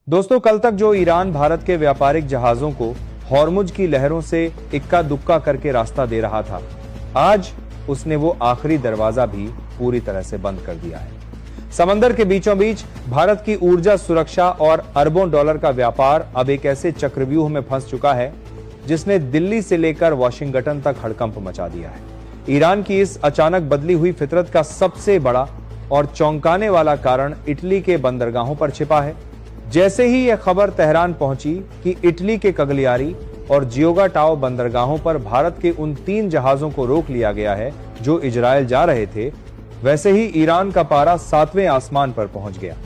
दोस्तों, कल तक जो ईरान भारत के व्यापारिक जहाजों को हॉर्मुज की लहरों से इक्का दुक्का करके रास्ता दे रहा था, आज उसने वो आखिरी दरवाजा भी पूरी तरह से बंद कर दिया है। समंदर के बीचों बीच भारत की ऊर्जा सुरक्षा और अरबों डॉलर का व्यापार अब एक ऐसे चक्रव्यूह में फंस चुका है जिसने दिल्ली से लेकर वॉशिंगटन तक हड़कंप मचा दिया है। ईरान की इस अचानक बदली हुई फितरत का सबसे बड़ा और चौंकाने वाला कारण इटली के बंदरगाहों पर छिपा है। जैसे ही यह खबर तेहरान पहुंची कि इटली के कगलियारी और जियोगाटाओ बंदरगाहों पर भारत के उन 3 जहाजों को रोक लिया गया है जो इजरायल जा रहे थे, वैसे ही ईरान का पारा 7वें आसमान पर पहुंच गया।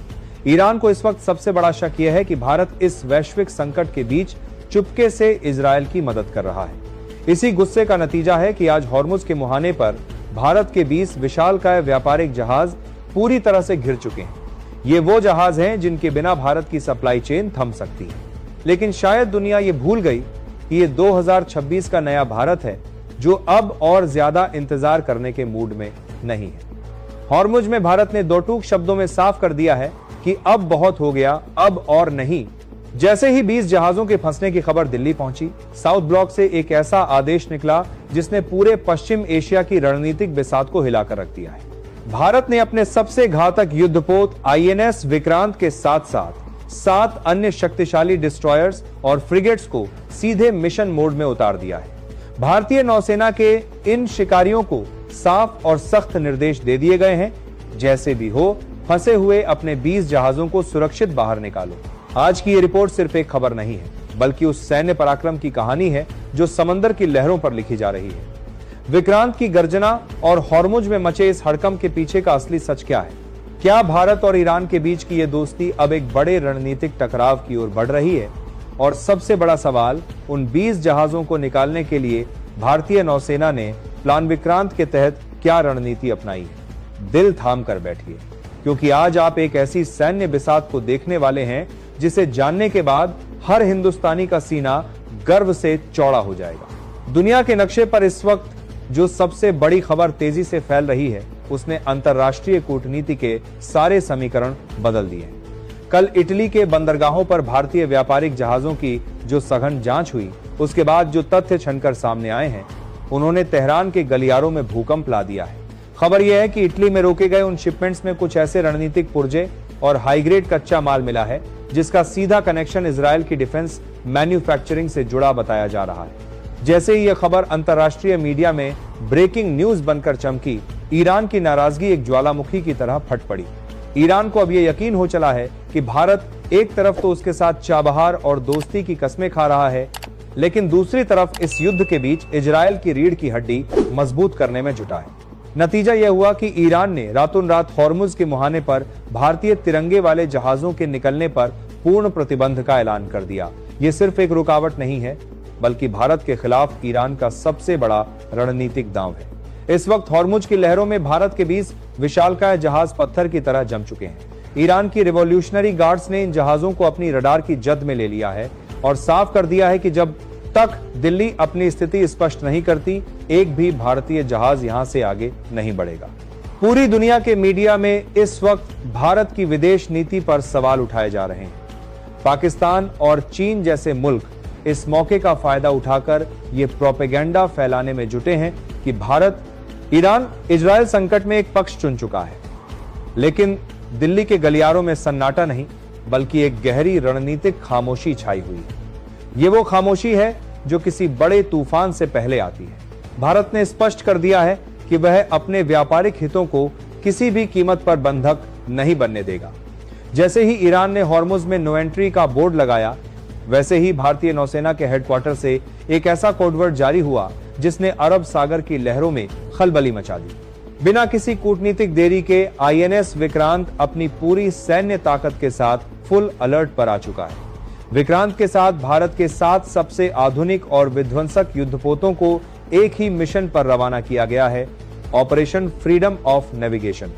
ईरान को इस वक्त सबसे बड़ा शक यह है कि भारत इस वैश्विक संकट के बीच चुपके से इजरायल की मदद कर रहा है। इसी गुस्से का नतीजा है कि आज हॉर्मुज के मुहाने पर भारत के 20 विशालकाय व्यापारिक जहाज पूरी तरह से घिर चुके हैं। ये वो जहाज हैं जिनके बिना भारत की सप्लाई चेन थम सकती है। लेकिन शायद दुनिया ये भूल गई कि ये 2026 का नया भारत है जो अब और ज्यादा इंतजार करने के मूड में नहीं है। हॉर्मुज में भारत ने 2 टूक शब्दों में साफ कर दिया है कि अब बहुत हो गया, अब और नहीं। जैसे ही 20 जहाजों के फंसने की खबर दिल्ली पहुंची, साउथ ब्लॉक से एक ऐसा आदेश निकला जिसने पूरे पश्चिम एशिया की रणनीतिक बिसात को हिलाकर रख दिया है। भारत ने अपने सबसे घातक युद्धपोत आईएनएस विक्रांत के साथ साथ 7 अन्य शक्तिशाली डिस्ट्रॉयर्स और फ्रिगेट्स को सीधे मिशन मोड में उतार दिया है। भारतीय नौसेना के इन शिकारियों को साफ और सख्त निर्देश दे दिए गए हैं, जैसे भी हो फंसे हुए अपने 20 जहाजों को सुरक्षित बाहर निकालो। आज की ये रिपोर्ट सिर्फ एक खबर नहीं है, बल्कि उस सैन्य पराक्रम की कहानी है जो समंदर की लहरों पर लिखी जा रही है। विक्रांत की गर्जना और हॉर्मुज में मचे इस हड़कंप के पीछे का असली सच क्या है? क्या भारत और ईरान के बीच की ये दोस्ती अब एक बड़े रणनीतिक टकराव की ओर बढ़ रही है? और सबसे बड़ा सवाल, उन 20 जहाजों को निकालने के लिए भारतीय नौसेना ने प्लान विक्रांत के तहत क्या रणनीति अपनाई है? दिल थाम कर बैठिए, क्योंकि आज आप एक ऐसी सैन्य बिसात को देखने वाले हैं जिसे जानने के बाद हर हिंदुस्तानी का सीना गर्व से चौड़ा हो जाएगा। दुनिया के नक्शे पर इस वक्त जो सबसे बड़ी खबर तेजी से फैल रही है, उसने अंतरराष्ट्रीय कूटनीति के सारे समीकरण बदल दिए हैं। कल इटली के बंदरगाहों पर भारतीय व्यापारिक जहाजों की जो सघन जांच हुई, उसके बाद जो तथ्य छनकर सामने आए हैं, उन्होंने तेहरान के गलियारों में भूकंप ला दिया है। खबर यह है कि इटली में रोके गए उन शिपमेंट्स में कुछ ऐसे रणनीतिक पुर्जे और हाईग्रेड कच्चा माल मिला है जिसका सीधा कनेक्शन इजरायल की डिफेंस मैन्युफैक्चरिंग से जुड़ा बताया जा रहा है। जैसे ही यह खबर अंतरराष्ट्रीय मीडिया में ब्रेकिंग न्यूज बनकर चमकी, ईरान की नाराजगी एक ज्वालामुखी की तरह फट पड़ी। ईरान को अब यह यकीन हो चला है कि भारत एक तरफ तो उसके साथ चाबहार और दोस्ती की कस्में खा रहा है, लेकिन दूसरी तरफ इस युद्ध के बीच इजरायल की रीढ़ की हड्डी मजबूत करने में जुटा है। नतीजा यह हुआ कि ईरान ने रातों रात हॉर्मुज के मुहाने पर भारतीय तिरंगे वाले जहाजों के निकलने पर पूर्ण प्रतिबंध का ऐलान कर दिया। ये सिर्फ एक रुकावट नहीं है, बल्कि भारत के खिलाफ ईरान का सबसे बड़ा रणनीतिक दांव है। इस वक्त हॉर्मुज की लहरों में भारत के 20 विशालकाय जहाज पत्थर की तरह जम चुके हैं। ईरान की रिवॉल्यूशनरी गार्ड्स ने इन जहाजों को अपनी रडार की जद में ले लिया है और साफ कर दिया है कि जब तक दिल्ली अपनी स्थिति स्पष्ट नहीं करती, एक भी भारतीय जहाज यहां से आगे नहीं बढ़ेगा। पूरी दुनिया के मीडिया में इस वक्त भारत की विदेश नीति पर सवाल उठाए जा रहे हैं। पाकिस्तान और चीन जैसे मुल्क इस मौके का फायदा उठाकर ये प्रोपेगेंडा फैलाने में जुटे हैं कि भारत ईरान इजरायल संकट में एक पक्ष चुन चुका है। लेकिन दिल्ली के गलियारों में सन्नाटा नहीं, बल्कि एक गहरी रणनीतिक खामोशी छाई हुई है। ये वो खामोशी है जो किसी बड़े तूफान से पहले आती है। भारत ने स्पष्ट कर दिया है कि वह अपने व्यापारिक हितों को किसी भी कीमत पर बंधक नहीं बनने देगा। जैसे ही ईरान ने हॉर्मुज में नो एंट्री का बोर्ड लगाया, वैसे ही भारतीय नौसेना के हेडक्वार्टर से एक ऐसा कोडवर्ड जारी हुआ जिसने अरब सागर की लहरों में खलबली मचा दी। बिना किसी कूटनीतिक देरी के आईएनएस विक्रांत अपनी पूरी सैन्य ताकत के साथ फुल अलर्ट पर आ चुका है। विक्रांत के साथ भारत के 7 सबसे आधुनिक और विध्वंसक युद्धपोतों को एक ही मिशन पर रवाना किया गया है, ऑपरेशन फ्रीडम ऑफ नेविगेशन।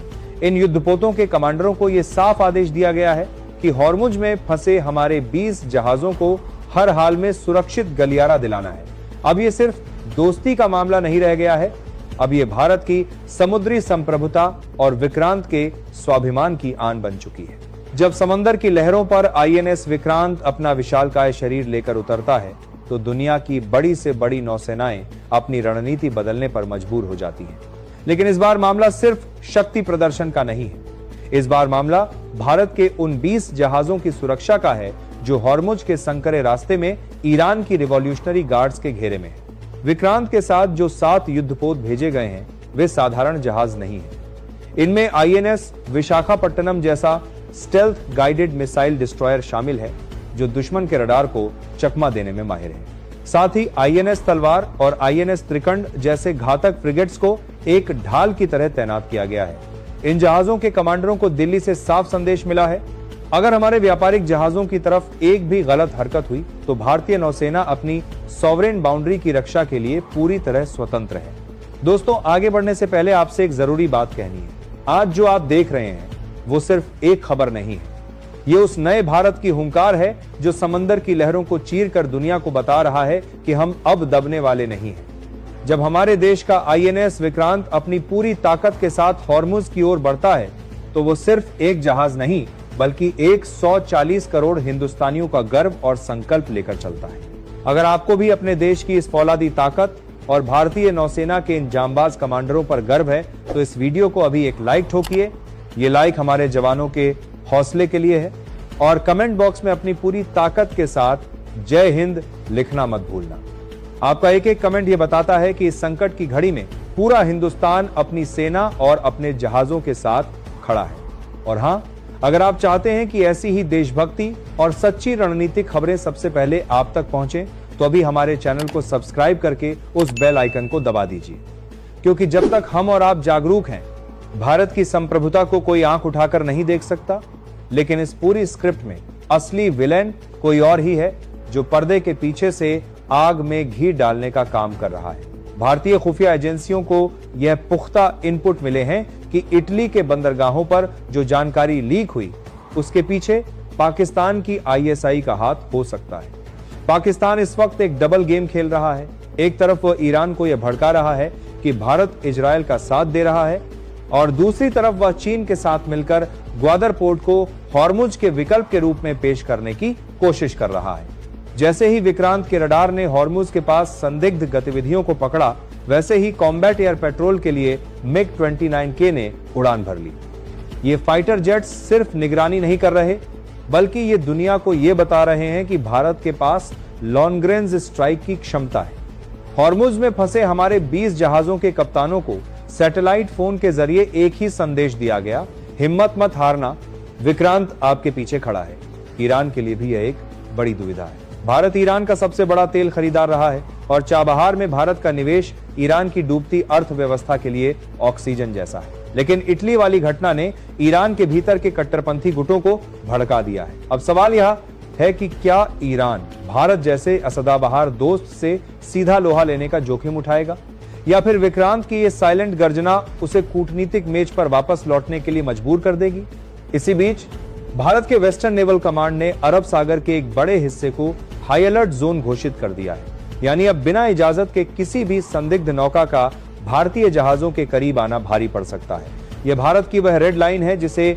इन युद्धपोतों के कमांडरों को यह साफ आदेश दिया गया है कि हॉर्मुज में फंसे हमारे 20 जहाजों को हर हाल में सुरक्षित गलियारा दिलाना है। अब ये सिर्फ दोस्ती का मामला नहीं रह गया है, अब ये भारत की समुद्री संप्रभुता और विक्रांत के स्वाभिमान की आन बन चुकी है। जब समंदर की लहरों पर आईएनएस विक्रांत अपना विशालकाय शरीर लेकर उतरता है तो दुनिया की बड़ी से बड़ी नौसेनाएं अपनी रणनीति बदलने पर मजबूर हो जाती हैं। लेकिन इस बार मामला सिर्फ शक्ति प्रदर्शन का नहीं है। इस बार मामला भारत के उन 20 जहाजों की सुरक्षा का है जो हॉर्मुज के संकरे रास्ते में ईरान की रिवॉल्यूशनरी गार्ड्स के घेरे में है। विक्रांत के साथ जो 7 युद्धपोत भेजे गए हैं वे साधारण जहाज नहीं है। इनमें आईएनएस विशाखापट्टनम जैसा स्टेल्थ गाइडेड मिसाइल डिस्ट्रॉयर शामिल है जो दुश्मन के रडार को चकमा देने में माहिर है। साथ ही आईएनएस तलवार और आईएनएस त्रिकंड जैसे घातक फ्रिगेट्स को एक ढाल की तरह तैनात किया गया है। इन जहाजों के कमांडरों को दिल्ली से साफ संदेश मिला है, अगर हमारे व्यापारिक जहाजों की तरफ एक भी गलत हरकत हुई तो भारतीय नौसेना अपनी सॉवरेन बाउंड्री की रक्षा के लिए पूरी तरह स्वतंत्र है। दोस्तों, आगे बढ़ने से पहले आपसे एक जरूरी बात कहनी है। आज जो आप देख रहे हैं वो सिर्फ एक खबर नहीं है, ये उस नए भारत की हुंकार है जो समंदर की लहरों को चीर कर दुनिया को बता रहा है कि हम अब दबने वाले नहीं हैं। जब हमारे देश का आईएनएस विक्रांत अपनी पूरी ताकत के साथ हॉर्मुज की ओर बढ़ता है तो वो सिर्फ एक जहाज नहीं बल्कि 140 करोड़ हिंदुस्तानियों का गर्व और संकल्प लेकर चलता है। अगर आपको भी अपने देश की इस फौलादी ताकत और भारतीय नौसेना के इन जांबाज कमांडरों पर गर्व है तो इस वीडियो को अभी एक लाइक ठोकिए। ये लाइक हमारे जवानों के हौसले के लिए है और कमेंट बॉक्स में अपनी पूरी ताकत के साथ जय हिंद लिखना मत भूलना। आपका एक एक कमेंट ये बताता है कि इस संकट की घड़ी में पूरा हिंदुस्तान अपनी सेना और अपने जहाजों के साथ खड़ा है। और हां, अगर आप चाहते हैं कि ऐसी ही देशभक्ति और सच्ची रणनीतिक खबरें सबसे पहले आप तक पहुंचे तो अभी हमारे चैनल को सब्सक्राइब करके उस बेल आइकन को दबा दीजिए, क्योंकि जब तक हम और आप जागरूक हैं भारत की संप्रभुता को कोई आंख उठाकर नहीं देख सकता। लेकिन इस पूरी स्क्रिप्ट में असली विलेन कोई और ही है जो पर्दे के पीछे से आग में घी डालने का काम कर रहा है। भारतीय खुफिया एजेंसियों को यह पुख्ता इनपुट मिले हैं कि इटली के बंदरगाहों पर जो जानकारी लीक हुई उसके पीछे पाकिस्तान की आईएसआई का हाथ हो सकता है। पाकिस्तान इस वक्त एक डबल गेम खेल रहा है। एक तरफ वह ईरान को यह भड़का रहा है कि भारत इजरायल का साथ दे रहा है और दूसरी तरफ वह चीन के साथ मिलकर ग्वादर पोर्ट को हॉर्मुज के विकल्प के रूप में पेश करने की कोशिश कर रहा है। जैसे ही विक्रांत के रडार ने हॉर्मुज के पास संदिग्ध गतिविधियों को पकड़ा, वैसे ही कॉम्बैट एयर पेट्रोल के लिए MiG-29K ने उड़ान भर ली। ये फाइटर जेट्स सिर्फ निगरानी नहीं कर रहे बल्कि ये दुनिया को ये बता रहे हैं कि भारत के पास लॉन्ग रेंज स्ट्राइक की क्षमता है। हॉर्मुज में फंसे हमारे 20 जहाजों के कप्तानों को सैटेलाइट फोन के जरिए एक ही संदेश दिया गया, हिम्मत मत हारना, विक्रांत आपके पीछे खड़ा है। ईरान के लिए भी यह एक बड़ी दुविधा है। भारत ईरान का सबसे बड़ा तेल खरीदार रहा है और चाबहार में भारत का निवेश ईरान की डूबती अर्थव्यवस्था के लिए ऑक्सीजन जैसा है। लेकिन इटली वाली घटना ने ईरान के भीतर के कट्टरपंथी गुटों को भड़का दिया है। अब सवाल यह है कि क्या ईरान भारत जैसे असदाबहार दोस्त से सीधा लोहा लेने का जोखिम उठाएगा या फिर विक्रांत की ये साइलेंट गर्जना उसे कूटनीतिक मेज पर वापस लौटने के लिए मजबूर कर देगी। इसी बीच भारत के वेस्टर्न नेवल कमांड ने अरब सागर के एक बड़े हिस्से को हाई अलर्ट जोन घोषित कर दिया है। यानी अब बिना इजाजत के किसी भी संदिग्ध नौका का भारतीय जहाजों के करीब आना भारी पड़ सकता है। यह भारत की वह रेड लाइन है जिसे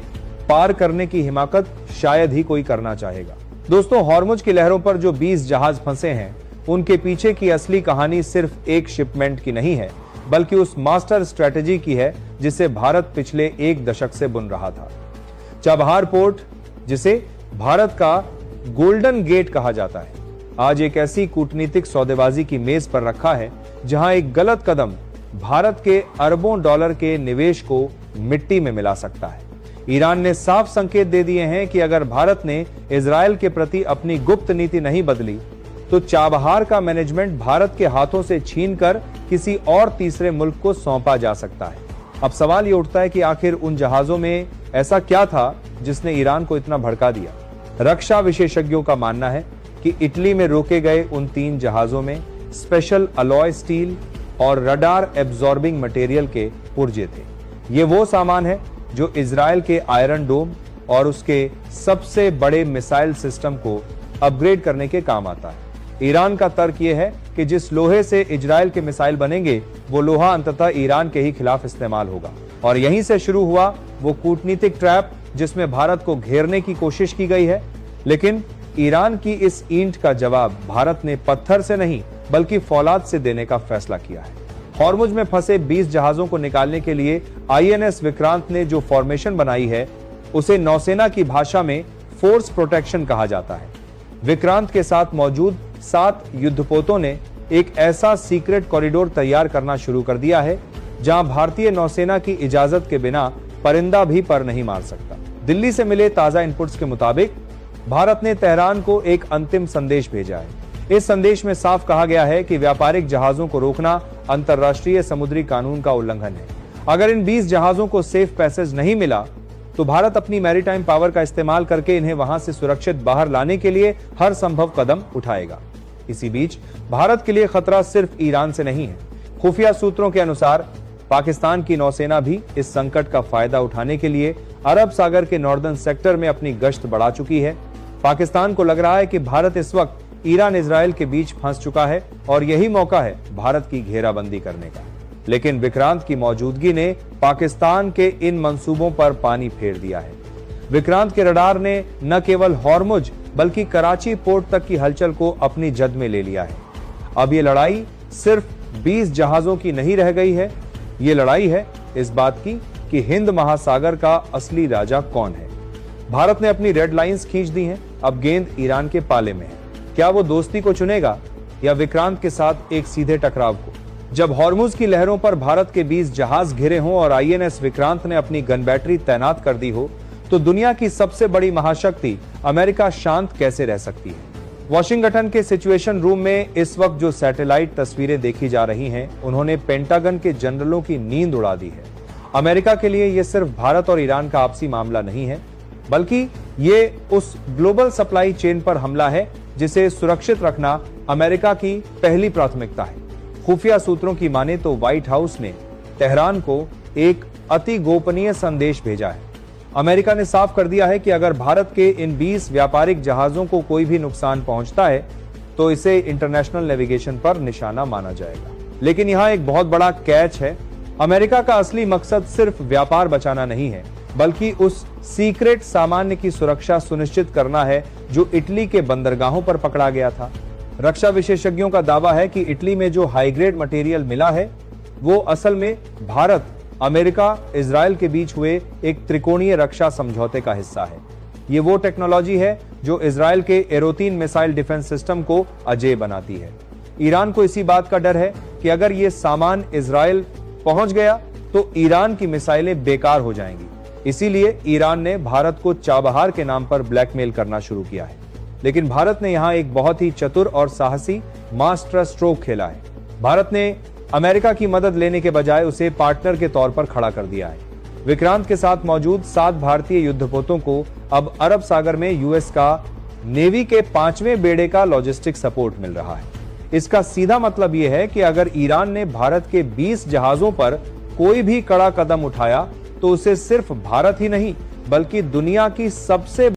पार करने की हिमाकत शायद ही कोई करना चाहेगा। दोस्तों, हॉर्मुज की लहरों पर जो 20 जहाज फंसे हैं उनके पीछे की असली कहानी सिर्फ एक शिपमेंट की नहीं है बल्कि उस मास्टर स्ट्रेटेजी की है जिसे भारत पिछले एक दशक से बुन रहा था। चाबहार पोर्ट, जिसे भारत का गोल्डन गेट कहा जाता है, आज एक ऐसी कूटनीतिक सौदेबाजी की मेज पर रखा है जहां एक गलत कदम भारत के अरबों डॉलर के निवेश को मिट्टी में मिला सकता है। ईरान ने साफ संकेत दे दिए हैं कि अगर भारत ने इजरायल के प्रति अपनी गुप्त नीति नहीं बदली तो चाबहार का मैनेजमेंट भारत के हाथों से छीनकर किसी और तीसरे मुल्क को सौंपा जा सकता है। अब सवाल ये उठता है कि आखिर उन जहाजों में ऐसा क्या था जिसने ईरान को इतना भड़का दिया। रक्षा विशेषज्ञों का मानना है कि इटली में रोके गए उन 3 जहाजों में स्पेशल अलॉय स्टील और रडार एब्जॉर्बिंग मटेरियल के पुर्जे थे। ये वो सामान है जो इजरायल के आयरन डोम और उसके सबसे बड़े मिसाइल सिस्टम को अपग्रेड करने के काम आता है। ईरान का तर्क यह है कि जिस लोहे से इजरायल के मिसाइल बनेंगे वो लोहा अंततः ईरान के ही खिलाफ इस्तेमाल होगा और यहीं से शुरू हुआ वो कूटनीतिक ट्रैप जिसमें भारत को घेरने की कोशिश की गई है, लेकिन ईरान की इस ईंट का जवाब भारत ने पत्थर से नहीं बल्कि फौलाद से देने का फैसला किया है। हॉर्मुज में फंसे 20 जहाजों को निकालने के लिए आईएनएस विक्रांत ने जो फॉर्मेशन बनाई है उसे नौसेना की भाषा में फोर्स प्रोटेक्शन कहा जाता है। विक्रांत के साथ मौजूद 7 युद्धपोतों ने एक ऐसा सीक्रेट कॉरिडोर तैयार करना शुरू कर दिया है जहां भारतीय नौसेना की इजाजत के बिना परिंदा भी पर नहीं मार सकता। दिल्ली से मिले ताजा इनपुट्स के मुताबिक भारत ने तेहरान को एक अंतिम संदेश भेजा है। इस संदेश में साफ कहा गया है कि व्यापारिक जहाजों को रोकना अंतर्राष्ट्रीय समुद्री कानून का उल्लंघन है। अगर इन 20 जहाजों को सेफ पैसेज नहीं मिला तो भारत अपनी मैरीटाइम पावर का इस्तेमाल करके इन्हें वहां से सुरक्षित बाहर लाने के लिए हर संभव कदम उठाएगा। इसी बीच भारत के लिए खतरा सिर्फ ईरान से नहीं है। खुफिया सूत्रों के अनुसार पाकिस्तान की नौसेना भी इस संकट का फायदा उठाने के लिए अरब सागर के नॉर्दर्न सेक्टर में अपनी गश्त बढ़ा चुकी है। पाकिस्तान को लग रहा है कि भारत इस वक्त ईरान इजराइल के बीच फंस चुका है और यही मौका है भारत की घेराबंदी करने का। लेकिन विक्रांत की मौजूदगी ने पाकिस्तान के इन मंसूबों पर पानी फेर दिया है। विक्रांत के रडार ने न केवल हॉर्मुज बल्कि कराची पोर्ट तक की हलचल को अपनी जद में ले लिया है। अब ये लड़ाई सिर्फ 20 जहाजों की नहीं रह गई है, ये लड़ाई है इस बात की कि हिंद महासागर का असली राजा कौन है। भारत ने अपनी रेड लाइंस खींच दी हैं, अब गेंद ईरान के पाले में है। क्या वो दोस्ती को चुनेगा या विक्रांत के साथ एक सीधे टकराव को? जब हॉर्मुज की लहरों पर भारत के 20 जहाज घिरे हों और आईएनएस विक्रांत ने अपनी गन बैटरी तैनात कर दी हो, तो दुनिया की सबसे बड़ी महाशक्ति अमेरिका शांत कैसे रह सकती है? वॉशिंगटन के सिचुएशन रूम में इस वक्त जो सैटेलाइट तस्वीरें देखी जा रही हैं, उन्होंने पेंटागन के जनरलों की नींद उड़ा दी है। अमेरिका के लिए यह सिर्फ भारत और ईरान का आपसी मामला नहीं है, बल्कि ये उस ग्लोबल सप्लाई चेन पर हमला है जिसे सुरक्षित रखना अमेरिका की पहली प्राथमिकता है। खुफिया सूत्रों की माने तो व्हाइट हाउस ने तेहरान को एक अति गोपनीय संदेश भेजा है। अमेरिका ने साफ कर दिया है कि अगर भारत के इन 20 व्यापारिक जहाजों को कोई भी नुकसान पहुंचता है तो इसे इंटरनेशनल नेविगेशन पर निशाना माना जाएगा। लेकिन यहां एक बहुत बड़ा कैच है। अमेरिका का असली मकसद सिर्फ व्यापार बचाना नहीं है, बल्कि उस सीक्रेट सामान्य की सुरक्षा सुनिश्चित करना है जो इटली के बंदरगाहों पर पकड़ा गया था। रक्षा विशेषज्ञों का दावा है कि इटली में जो हाई ग्रेड मटेरियल मिला है वो असल में भारत, अमेरिका, इजराइल के बीच हुए एक त्रिकोणीय रक्षा समझौते का हिस्सा है। ये वो टेक्नोलॉजी है जो इजराइल के एरोतीन मिसाइल डिफेंस सिस्टम को अजेय बनाती है। ईरान को इसी बात का डर है कि अगर ये सामान इजराइल पहुंच गया तो ईरान की मिसाइलें बेकार हो जाएंगी। इसीलिए ईरान ने भारत को चाबहार के नाम पर ब्लैकमेल करना शुरू किया है। लेकिन भारत ने यहां एक बहुत ही चतुर और साहसी मास्टर स्ट्रोक खेला है। भारत ने अमेरिका की मदद लेने के बजाय उसे पार्टनर के तौर पर खड़ा कर दिया है। विक्रांत के साथ मौजूद 7 भारतीय युद्धपोतों को अब अरब सागर में यूएस का नेवी के 5वें बेड़े का लॉजिस्टिक सपोर्ट मिल रहा है। इसका सीधा मतलब यह है कि अगर ईरान ने भारत के 20 जहाजों पर कोई भी कड़ा कदम उठाया तो उसे सिर्फ भारत ही नहीं बल्कि दुनिया की सबसे